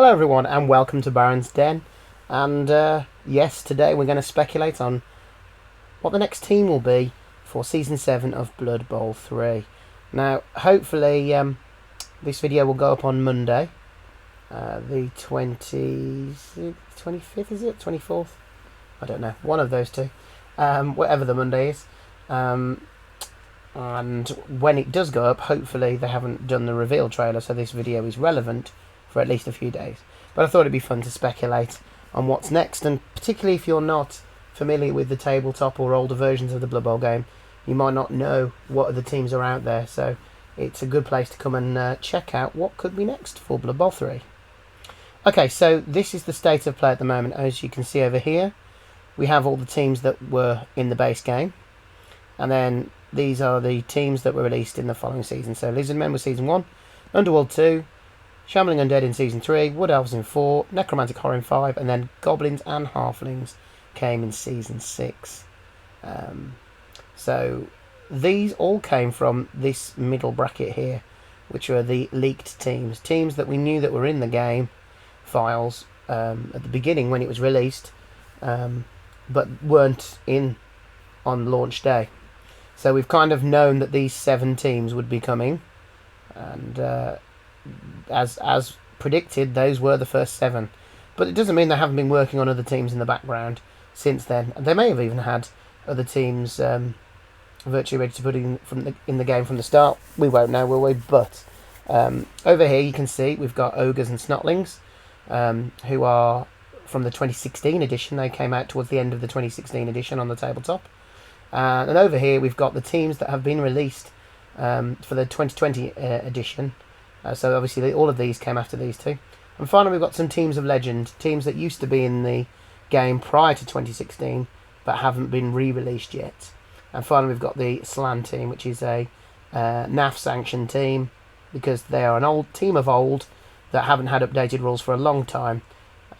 Hello everyone and welcome to Baron's Den, and yes, today we're going to speculate on what the next team will be for Season 7 of Blood Bowl 3. Now hopefully this video will go up on Monday, the 25th is it? 24th? I don't know, one of those two, whatever the Monday is, and when it does go up, hopefully they haven't done the reveal trailer, so this video is relevant for at least a few days. But I thought it'd be fun to speculate on what's next, and particularly if you're not familiar with the tabletop or older versions of the Blood Bowl game, you might not know what other teams are out there, so it's a good place to come and check out what could be next for Blood Bowl 3. Okay, so this is the state of play at the moment. As you can see over here, we have all the teams that were in the base game, and then these are the teams that were released in the following season. So Lizard Men was Season 1, Underworld 2, Shambling Undead in Season 3, Wood Elves in 4, Necromantic Horror in 5, and then Goblins and Halflings came in Season 6. So these all came from this middle bracket here, which were the leaked teams. Teams that we knew that were in the game files at the beginning when it was released, but weren't in on launch day. So we've kind of known that these 7 teams would be coming, and as predicted, those were the first 7. But it doesn't mean they haven't been working on other teams in the background since then. And they may have even had other teams virtually ready to put in the game from the start. We won't know, will we? But over here you can see we've got Ogres and Snotlings, who are from the 2016 edition. They came out towards the end of the 2016 edition on the tabletop. And over here we've got the teams that have been released for the 2020 edition. So obviously all of these came after these two. And finally we've got some teams of legend, teams that used to be in the game prior to 2016 but haven't been re-released yet. And finally we've got the Slan team, which is a NAF sanctioned team, because they are an old team of old that haven't had updated rules for a long time,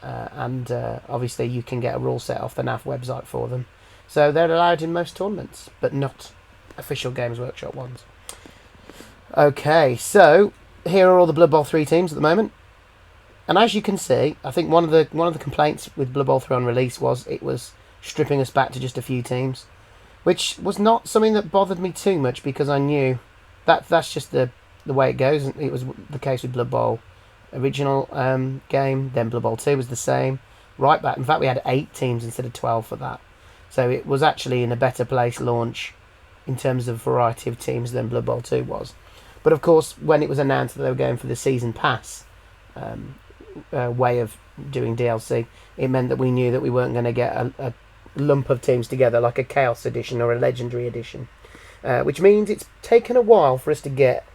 and obviously you can get a rule set off the NAF website for them. So they're allowed in most tournaments, but not official Games Workshop ones. Okay, so here are all the Blood Bowl 3 teams at the moment, and as you can see, I think one of the complaints with Blood Bowl 3 on release was it was stripping us back to just a few teams, which was not something that bothered me too much, because I knew that that's just the way it goes. It was the case with Blood Bowl original game, then Blood Bowl 2 was the same, right back. In fact, we had 8 teams instead of 12 for that, so it was actually in a better place launch in terms of variety of teams than Blood Bowl 2 was. But of course, when it was announced that they were going for the Season Pass way of doing DLC, it meant that we knew that we weren't going to get a lump of teams together like a Chaos Edition or a Legendary Edition. Which means it's taken a while for us to get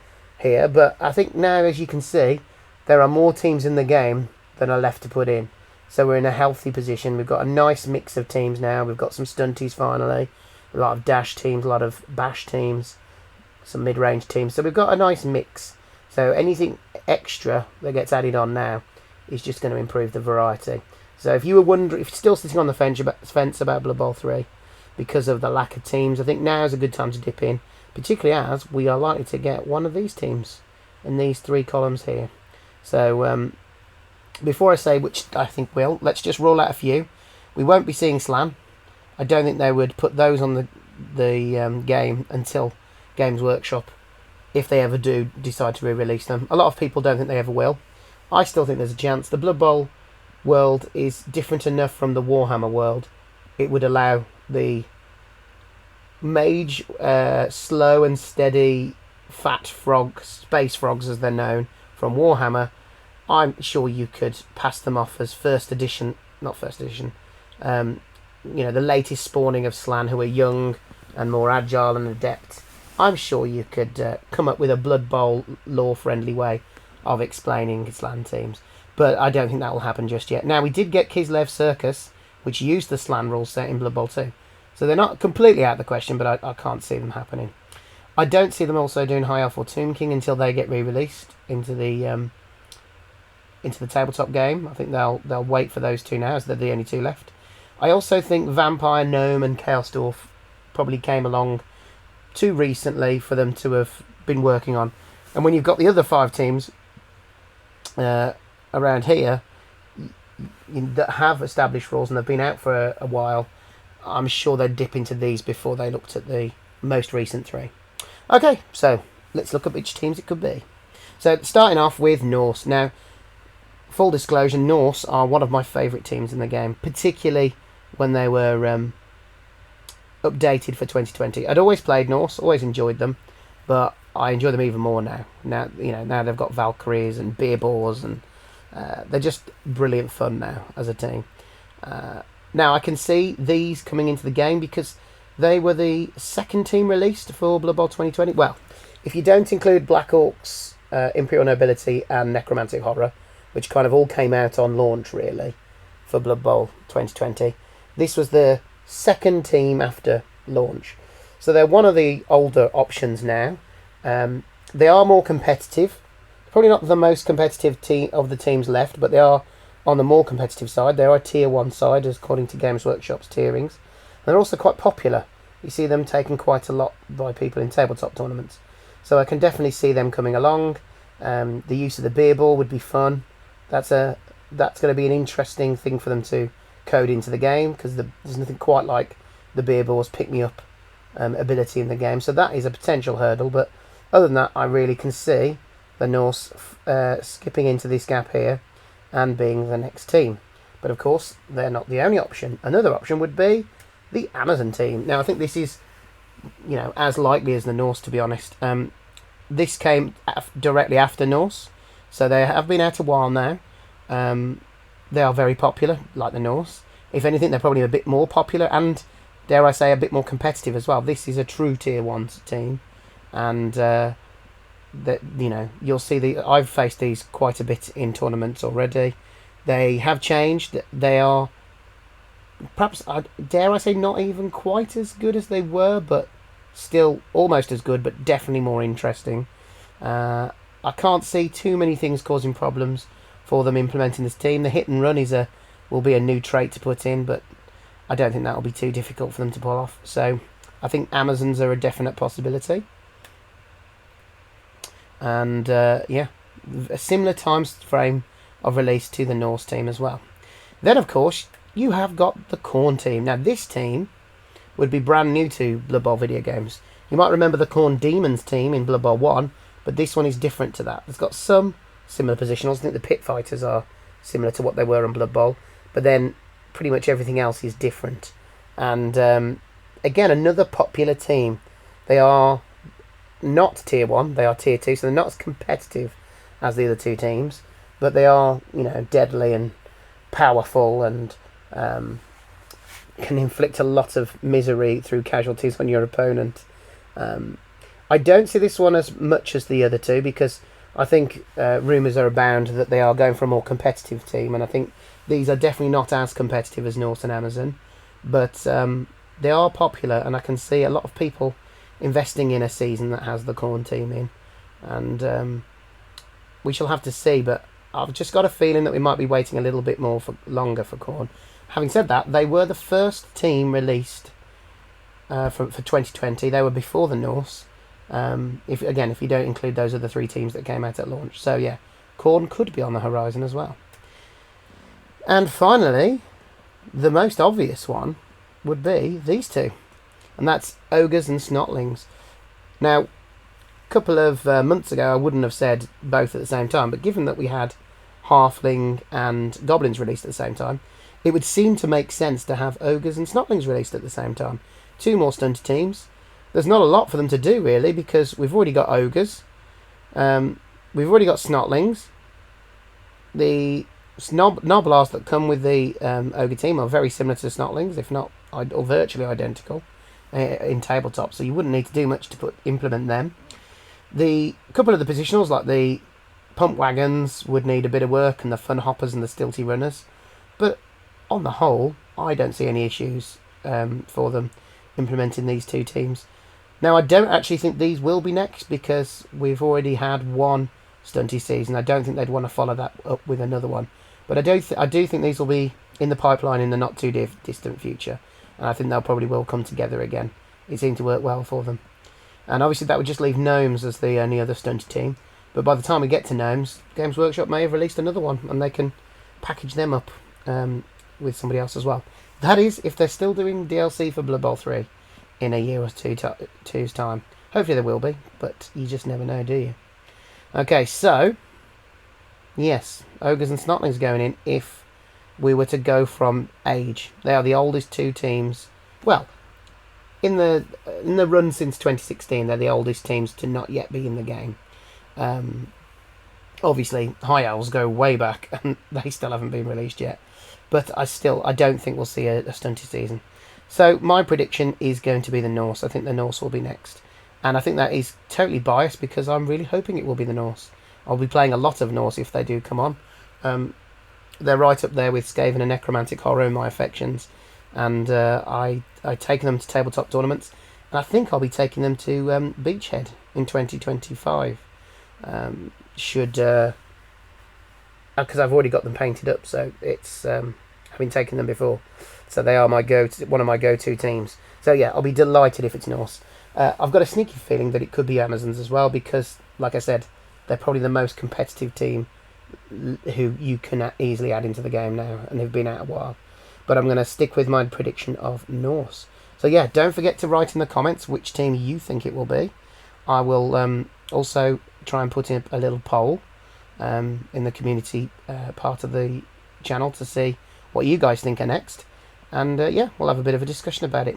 here, but I think now, as you can see, there are more teams in the game than are left to put in. So we're in a healthy position. We've got a nice mix of teams now. We've got some stunties finally, a lot of dash teams, a lot of bash teams, some mid-range teams, so we've got a nice mix. So anything extra that gets added on now is just going to improve the variety. So if you were wondering, if you're still sitting on the fence about Blood Bowl 3 because of the lack of teams, I think now is a good time to dip in, particularly as we are likely to get one of these teams in these 3 columns here. So before I say which I think will, let's just roll out a few. We won't be seeing Slan. I don't think they would put those on the game until Games Workshop, if they ever do decide to re-release them. A lot of people don't think they ever will. I still think there's a chance. The Blood Bowl world is different enough from the Warhammer world. It would allow the mage, slow and steady fat frogs, space frogs as they're known from Warhammer. I'm sure you could pass them off as first edition, not first edition, the latest spawning of Slan, who are young and more agile and adept. I'm sure you could come up with a Blood Bowl lore-friendly way of explaining Slan teams, but I don't think that will happen just yet. Now, we did get Kislev Circus, which used the Slan rule set in Blood Bowl 2, so they're not completely out of the question, but I can't see them happening. I don't see them also doing High Elf or Tomb King until they get re-released into the tabletop game. I think they'll wait for those 2 now, as they're the only 2 left. I also think Vampire, Gnome, and Chaos Dwarf probably came along too recently for them to have been working on. And when you've got the other 5 teams around here that have established rules and they've been out for a while, I'm sure they'd dip into these before they looked at the most recent three. Okay, so let's look at which teams it could be. So starting off with Norse. Now, full disclosure, Norse are one of my favourite teams in the game, particularly when they were updated for 2020. I'd always played Norse, always enjoyed them, but I enjoy them even more now. Now they've got Valkyries and Beer Boars, and they're just brilliant fun now as a team. Now I can see these coming into the game because they were the second team released for Blood Bowl 2020. Well, if you don't include Black Orcs, Imperial Nobility and Necromantic Horror, which kind of all came out on launch really for Blood Bowl 2020, this was the second team after launch. So they're one of the older options now. They are more competitive. Probably not the most competitive team of the teams left, but they are on the more competitive side. They are a tier 1 side, according to Games Workshop's tierings. And they're also quite popular. You see them taken quite a lot by people in tabletop tournaments. So I can definitely see them coming along. The use of the beer ball would be fun. That's going to be an interesting thing for them to code into the game, because there's nothing quite like the beer ball's pick me up ability in the game. So that is a potential hurdle. But other than that, I really can see the Norse skipping into this gap here and being the next team. But of course, they're not the only option. Another option would be the Amazon team. Now I think this is, as likely as the Norse, to be honest. This came directly after Norse, so they have been out a while now. They are very popular, like the Norse. If anything, they're probably a bit more popular and, dare I say, a bit more competitive as well. This is a true tier 1 team, and you'll see I've faced these quite a bit in tournaments already. They have changed. They are perhaps, dare I say, not even quite as good as they were, but still almost as good, but definitely more interesting. I can't see too many things causing problems for them implementing this team. The hit and run will be a new trait to put in, but I don't think that will be too difficult for them to pull off. So I think Amazons are a definite possibility. And a similar time frame of release to the Norse team as well. Then of course you have got the Khorne team. Now this team would be brand new to Blood Bowl video games. You might remember the Khorne Demons team in Blood Bowl 1, but this one is different to that. It's got some similar positionals. I think the Pit Fighters are similar to what they were in Blood Bowl, but then pretty much everything else is different. And again, another popular team. They are not tier 1, they are tier 2, so they're not as competitive as the other two teams, but they are, deadly and powerful and can inflict a lot of misery through casualties on your opponent. I don't see this one as much as the other two, because I think rumours are abound that they are going for a more competitive team, and I think these are definitely not as competitive as Norse and Amazon, but they are popular, and I can see a lot of people investing in a season that has the Khorne team in, and we shall have to see, but I've just got a feeling that we might be waiting a little bit longer for Khorne. Having said that, they were the first team released for 2020. They were before the Norse, if you don't include those other three teams that came out at launch. So yeah, Khorne could be on the horizon as well. And finally, the most obvious one would be these two, and that's Ogres and Snotlings. Now, a couple of months ago I wouldn't have said both at the same time, but given that we had Halfling and Goblins released at the same time, it would seem to make sense to have Ogres and Snotlings released at the same time. Two more stunted teams. There's not a lot for them to do really, because we've already got Ogres, we've already got Snotlings. The Noblars that come with the Ogre team are very similar to the Snotlings, if not or virtually identical in tabletop, so you wouldn't need to do much to implement them. The couple of the positionals, like the Pump Wagons, would need a bit of work, and the Fun Hoppers and the Stilty Runners, but on the whole I don't see any issues for them implementing these two teams. Now, I don't actually think these will be next, because we've already had one stunty season. I don't think they'd want to follow that up with another one, but I do think these will be in the pipeline in the not too distant future, and I think they'll probably will come together again. It seemed to work well for them, and obviously that would just leave Gnomes as the only other stunty team, But by the time we get to Gnomes, Games Workshop may have released another one, and they can package them up with somebody else as well. That is, if they're still doing DLC for Blood Bowl 3 in a year or two's time. Hopefully there will be, but you just never know, do you? Okay, so, yes, Ogres and Snotlings going in if we were to go from age. They are the oldest two teams. Well, in the run since 2016, they're the oldest teams to not yet be in the game. Obviously, High Elves go way back, and they still haven't been released yet. But I don't think we'll see a stunted season. So my prediction is going to be the Norse. I think the Norse will be next. And I think that is totally biased because I'm really hoping it will be the Norse. I'll be playing a lot of Norse if they do come on. They're right up there with Skaven and Necromantic Horror in my affections. And I take them to tabletop tournaments. And I think I'll be taking them to Beachhead in 2025. Because I've already got them painted up, so it's I've been taking them before, so they are one of my go-to teams. So yeah, I'll be delighted if it's Norse. I've got a sneaky feeling that it could be Amazons as well, because like I said, they're probably the most competitive team who you can easily add into the game now, and they've been out a while. But I'm going to stick with my prediction of Norse. So yeah, don't forget to write in the comments which team you think it will be. I will also try and put in a little poll in the community part of the channel to see what you guys think are next, and yeah, we'll have a bit of a discussion about it.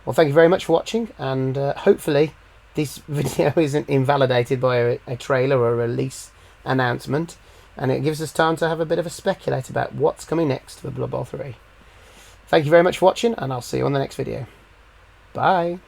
Well, thank you very much for watching, and hopefully this video isn't invalidated by a trailer or a release announcement, and it gives us time to have a bit of a speculate about what's coming next for Blood Bowl 3. Thank you very much for watching, and I'll see you on the next video. Bye.